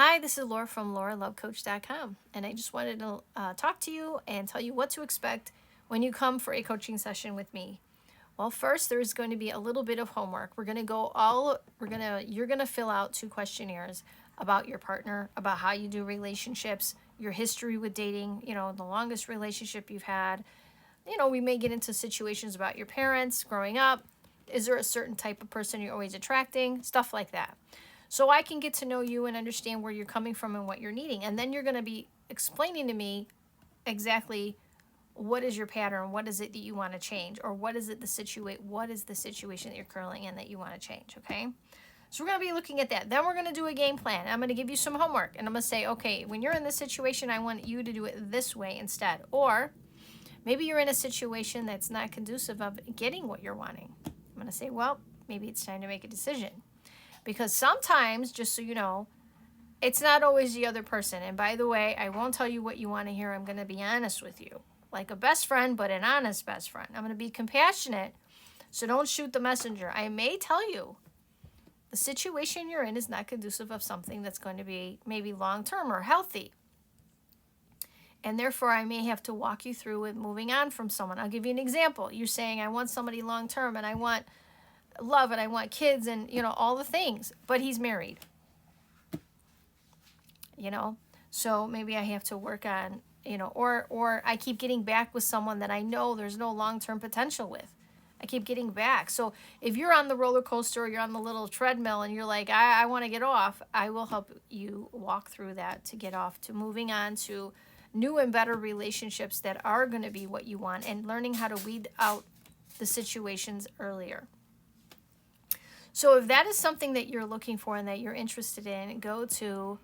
Hi, this is Laura from LauraLoveCoach.com, and I just wanted to talk to you and tell you what to expect when you come for a coaching session with me. Well, first, there's going to be a little bit of homework. You're gonna fill out two questionnaires about your partner, about how you do relationships, your history with dating, the longest relationship you've had. We may get into situations about your parents growing up. Is there a certain type of person you're always attracting? Stuff like that. So I can get to know you and understand where you're coming from and what you're needing. And then you're going to be explaining to me exactly what is your pattern, what is it that you want to change, or what is the situation that you're currently in that you want to change, okay? So we're going to be looking at that. Then we're going to do a game plan. I'm going to give you some homework and I'm going to say, okay, when you're in this situation, I want you to do it this way instead. Or maybe you're in a situation that's not conducive of getting what you're wanting. I'm going to say, well, maybe it's time to make a decision. Because sometimes, just so you know, it's not always the other person. And by the way, I won't tell you what you want to hear. I'm going to be honest with you. Like a best friend, but an honest best friend. I'm going to be compassionate, so don't shoot the messenger. I may tell you the situation you're in is not conducive of something that's going to be maybe long-term or healthy. And therefore, I may have to walk you through with moving on from someone. I'll give you an example. You're saying, I want somebody long-term and I want love and I want kids and all the things, but he's married, so maybe I have to work on or I keep getting back with someone that I know there's no long-term potential with. I keep getting back. So if you're on the roller coaster or you're on the little treadmill and you're like, I want to get off, I will help you walk through that to get off, to moving on to new and better relationships that are going to be what you want, and learning how to weed out the situations earlier. So if that is something that you're looking for and that you're interested in, go to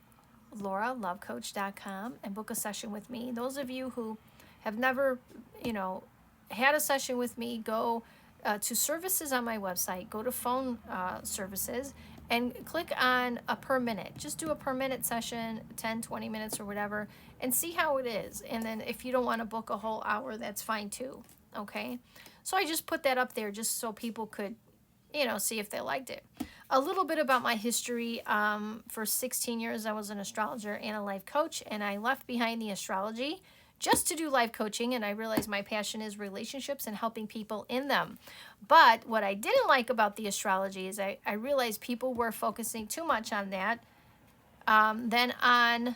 LauraLoveCoach.com and book a session with me. Those of you who have never, had a session with me, go to services on my website, go to phone services, and click on a per minute. Just do a per minute session, 10, 20 minutes or whatever, and see how it is. And then if you don't want to book a whole hour, that's fine too, okay? So I just put that up there just so people could see if they liked it. A little bit about my history. For 16 years, I was an astrologer and a life coach, and I left behind the astrology just to do life coaching, and I realized my passion is relationships and helping people in them. But what I didn't like about the astrology is I realized people were focusing too much on that, than on,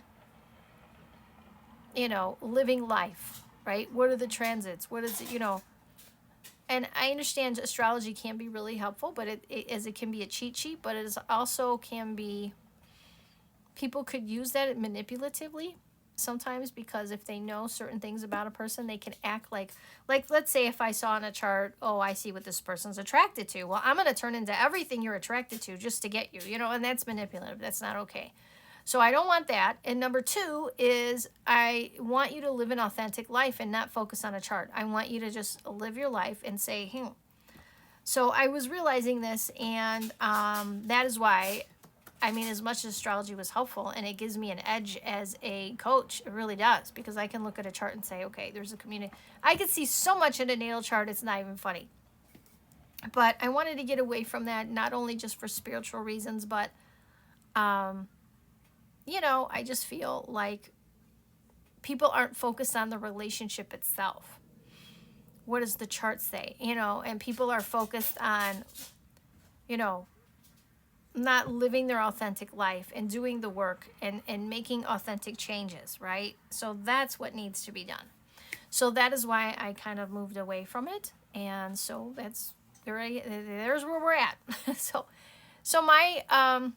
living life, right? What are the transits? What is it, And I understand astrology can be really helpful, but it can be a cheat sheet, but it is also can be, people could use that manipulatively sometimes, because if they know certain things about a person, they can act like let's say if I saw on a chart, oh, I see what this person's attracted to. Well, I'm going to turn into everything you're attracted to just to get you, and that's manipulative. That's not okay. So I don't want that. And number two is I want you to live an authentic life and not focus on a chart. I want you to just live your life and say, So I was realizing this, and that is why, as much as astrology was helpful and it gives me an edge as a coach, it really does, because I can look at a chart and say, okay, there's a community. I can see so much in a natal chart, it's not even funny. But I wanted to get away from that, not only just for spiritual reasons, but I just feel like people aren't focused on the relationship itself. What does the chart say? And people are focused on, not living their authentic life and doing the work and making authentic changes, right? So that's what needs to be done. So that is why I kind of moved away from it. And so there's where we're at. So my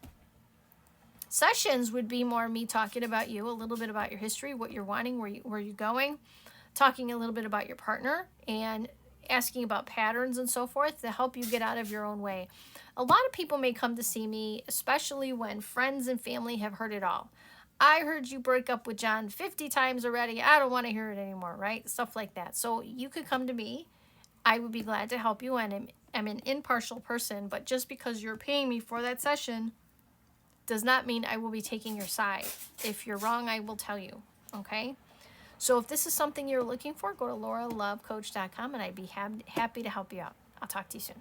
sessions would be more me talking about you, a little bit about your history, what you're wanting, where you're going, talking a little bit about your partner, and asking about patterns and so forth to help you get out of your own way. A lot of people may come to see me, especially when friends and family have heard it all. I heard you break up with John 50 times already. I don't want to hear it anymore, right? Stuff like that. So you could come to me. I would be glad to help you, and I'm an impartial person, but just because you're paying me for that session does not mean I will be taking your side. If you're wrong, I will tell you, okay? So if this is something you're looking for, go to LauraLoveCoach.com, and I'd be happy to help you out. I'll talk to you soon.